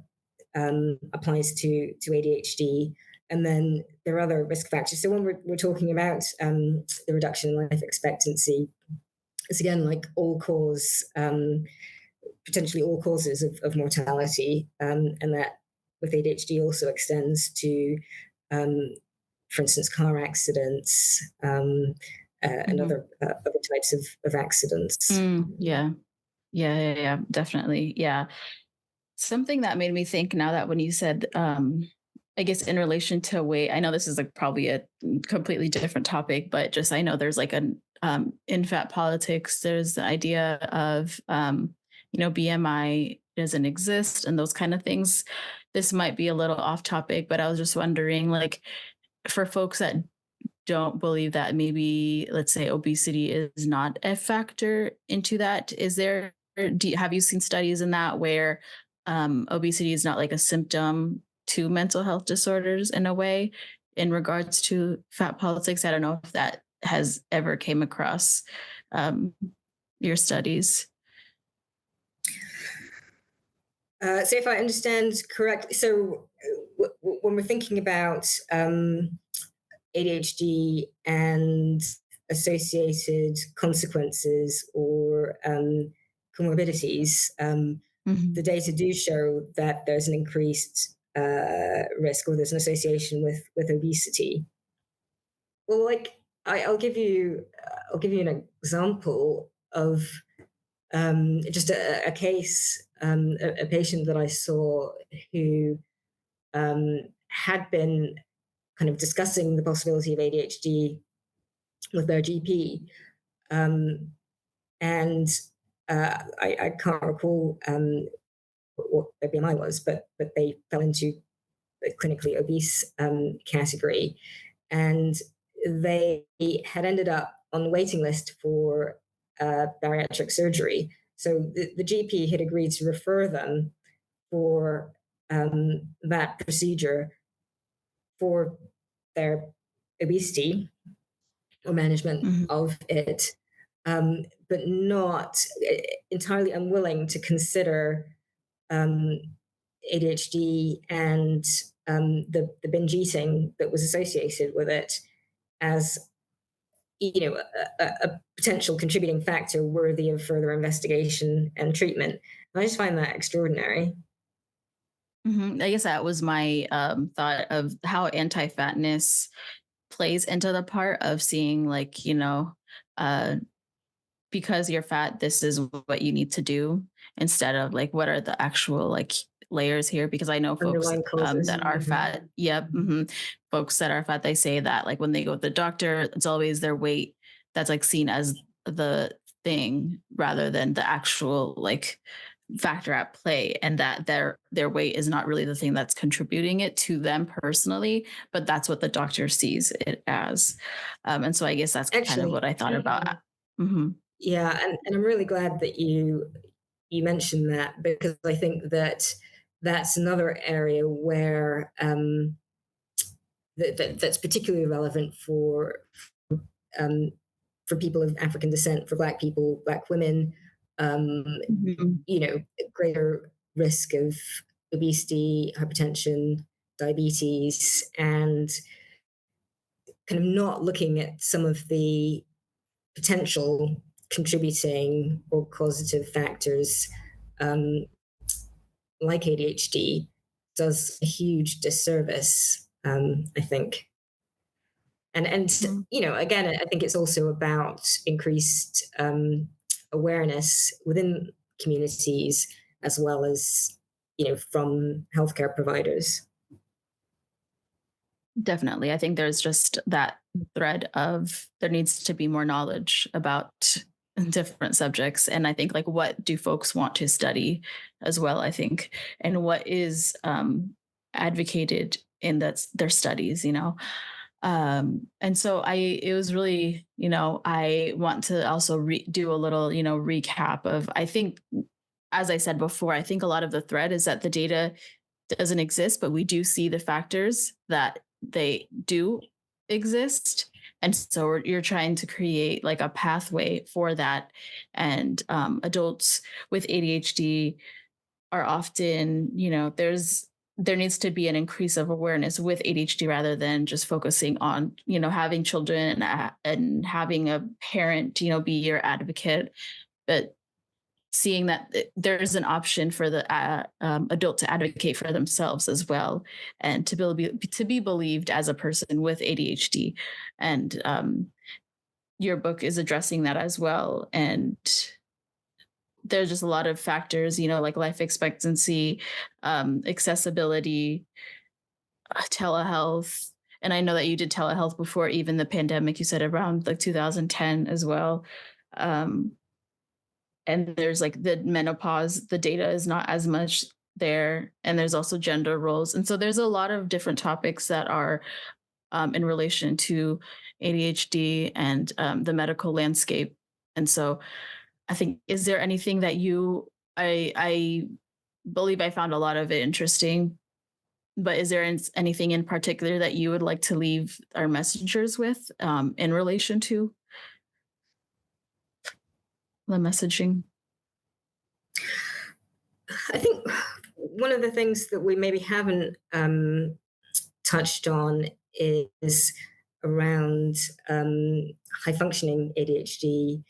applies to ADHD. And then there are other risk factors. So when we're talking about the reduction in life expectancy, it's again like potentially all causes of mortality, and that with ADHD also extends to, for instance, car accidents and other types of accidents. Yeah, definitely. Yeah. Something that made me think now that when you said, I guess in relation to weight, I know this is like probably a completely different topic, but just I know there's like an in fat politics, there's the idea of BMI doesn't exist and those kind of things. This might be a little off topic, but I was just wondering, like, for folks that don't believe that maybe, let's say, obesity is not a factor into that. Have you seen studies in that where obesity is not like a symptom to mental health disorders in a way in regards to fat politics? I don't know if that has ever came across your studies. So if I understand correctly, so when we're thinking about ADHD and associated consequences or comorbidities, the data do show that there's an increased risk, or there's an association with obesity. Well, like I'll give you an example of just a case, a patient that I saw who had been kind of discussing the possibility of ADHD with their GP, and I can't recall what their BMI was, but they fell into the clinically obese category, and they had ended up on the waiting list for bariatric surgery. So the GP had agreed to refer them for that procedure for their obesity or management of it, but not entirely unwilling to consider ADHD and the binge eating that was associated with it as a potential contributing factor worthy of further investigation and treatment. And I just find that extraordinary. I guess that was my thought of how anti-fatness plays into the part of seeing, like, because you're fat, this is what you need to do, instead of like, what are the actual like layers here? Because I know folks that are fat. Yep. Folks that are fat, they say that like when they go to the doctor, it's always their weight that's like seen as the thing rather than the actual like factor at play, and that their weight is not really the thing that's contributing it to them personally, but that's what the doctor sees it as. And so I guess that's kind of what I thought about. Yeah, and I'm really glad that you mentioned that, because I think that that's another area where that's particularly relevant for people of African descent, for Black people, Black women, greater risk of obesity, hypertension, diabetes, and kind of not looking at some of the potential contributing or causative factors like ADHD does a huge disservice, I think. And again, I think it's also about increased awareness within communities, as well as from healthcare providers. Definitely. I think there's just that thread of there needs to be more knowledge about different subjects. And I think like, what do folks want to study as well, I think, and what is advocated in their studies, and so it was really, I want to also do a little, recap of, I think, as I said before, I think a lot of the thread is that the data doesn't exist, but we do see the factors that they do exist. And so you're trying to create like a pathway for that. And adults with ADHD are often, there needs to be an increase of awareness with ADHD rather than just focusing on, having children and having a parent, be your advocate, but seeing that there's an option for the adult to advocate for themselves as well, and to be believed as a person with ADHD. And your book is addressing that as well. And there's just a lot of factors, like life expectancy, accessibility, telehealth. And I know that you did telehealth before even the pandemic, you said around like 2010 as well. And there's like the menopause, the data is not as much there. And there's also gender roles. And so there's a lot of different topics that are in relation to ADHD and the medical landscape. And so I think, is there anything that I believe I found a lot of it interesting, but is there anything in particular that you would like to leave our messengers with in relation to the messaging? I think one of the things that we maybe haven't touched on is around high functioning ADHD.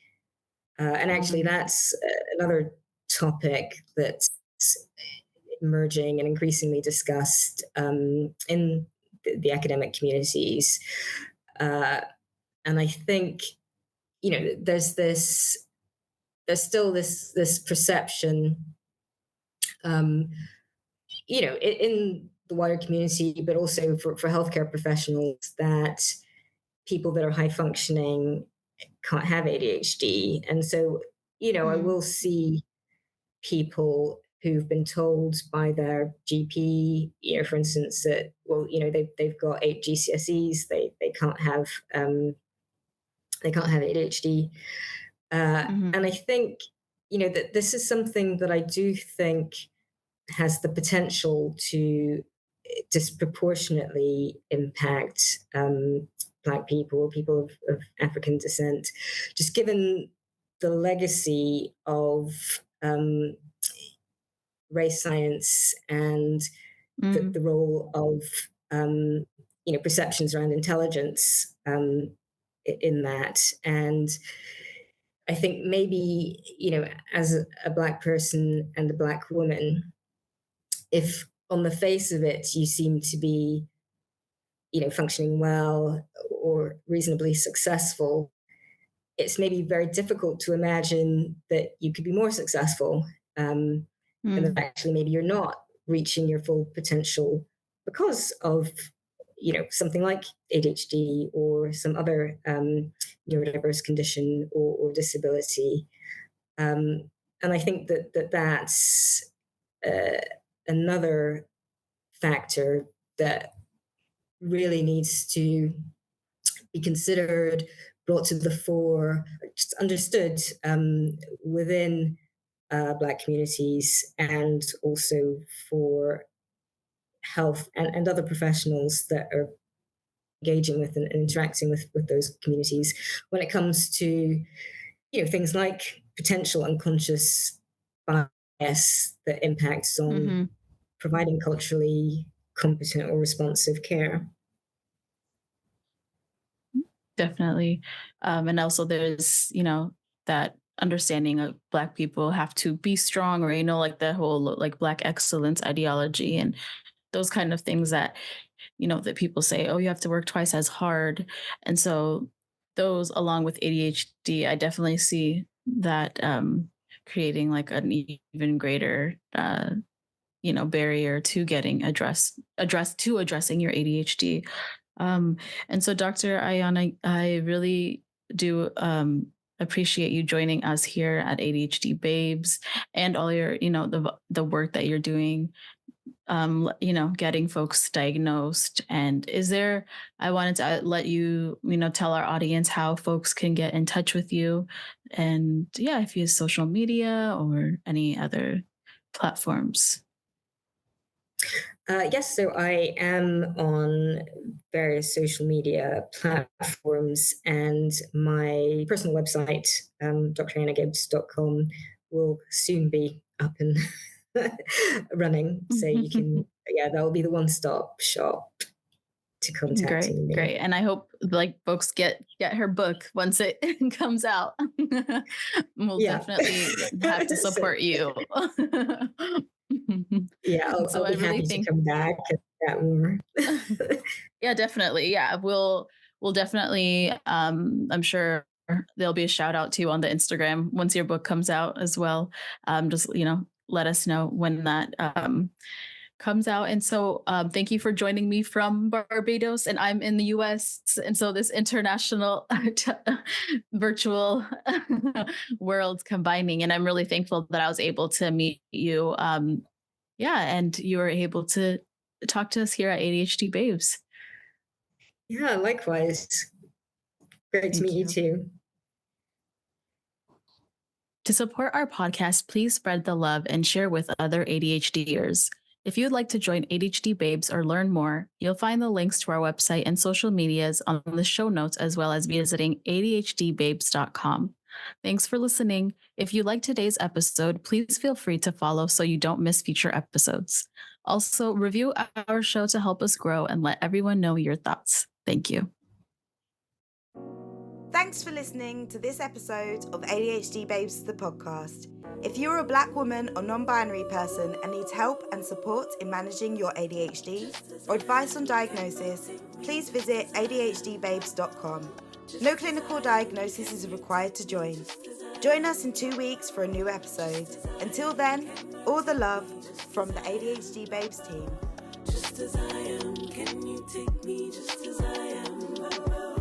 And actually, that's another topic that's emerging and increasingly discussed in the academic communities. And I think, there's still this perception, in the wider community, but also for healthcare professionals, that people that are high functioning can't have ADHD. And so, I will see people who've been told by their GP, for instance, that, well, they've got 8 GCSEs, they can't have ADHD. And I think, that this is something that I do think has the potential to disproportionately impact Black people, people of African descent, just given the legacy of race science and the role of perceptions around intelligence in that. And I think maybe, as a Black person and a Black woman, if on the face of it you seem to be, functioning well or reasonably successful, it's maybe very difficult to imagine that you could be more successful, and that actually maybe you're not reaching your full potential because of, something like ADHD or some other neurodiverse condition or disability. And I think that's another factor that really needs to be considered, brought to the fore, just understood within Black communities, and also for health and other professionals that are engaging with and interacting with those communities when it comes to, things like potential unconscious bias that impacts on providing culturally competent or responsive care. Definitely. And also there's, that understanding of Black people have to be strong, or, like the whole like Black excellence ideology and those kind of things that, that people say, oh, you have to work twice as hard. And so those, along with ADHD, I definitely see that creating like an even greater, barrier to getting addressing your ADHD. And so, Dr. Ayana, I really do appreciate you joining us here at ADHD Babes, and all your, the work that you're doing, getting folks diagnosed. And I wanted to let you, tell our audience how folks can get in touch with you, and if you use social media or any other platforms. Yes, so I am on various social media platforms, and my personal website, drayanagibbs.com, will soon be up and running. So you can, that will be the one-stop shop to contact me. Great. And I hope folks get her book once it comes out. We'll definitely have to support you. I'll be happy to come back and chat more. Yeah, definitely. Yeah, we'll definitely. I'm sure there'll be a shout out to you on the Instagram once your book comes out as well. Just let us know when that comes out. And so thank you for joining me from Barbados, and I'm in the US. And so this international virtual worlds combining, and I'm really thankful that I was able to meet you. And you were able to talk to us here at ADHD Babes. Yeah, likewise. Great to Thank meet you you. too. To support our podcast, please spread the love and share with other ADHDers. If you'd like to join ADHD Babes or learn more, you'll find the links to our website and social medias on the show notes, as well as visiting ADHDBabes.com. Thanks for listening. If you like today's episode, please feel free to follow so you don't miss future episodes. Also, review our show to help us grow and let everyone know your thoughts. Thank you. Thanks for listening to this episode of ADHD Babes, the podcast. If you're a Black woman or non-binary person and need help and support in managing your ADHD or advice on diagnosis, please visit ADHDBabes.com. No clinical diagnosis is required to join. Join us in 2 weeks for a new episode. Until then, all the love from the ADHD Babes team. Just as I am, can you take me just as I am?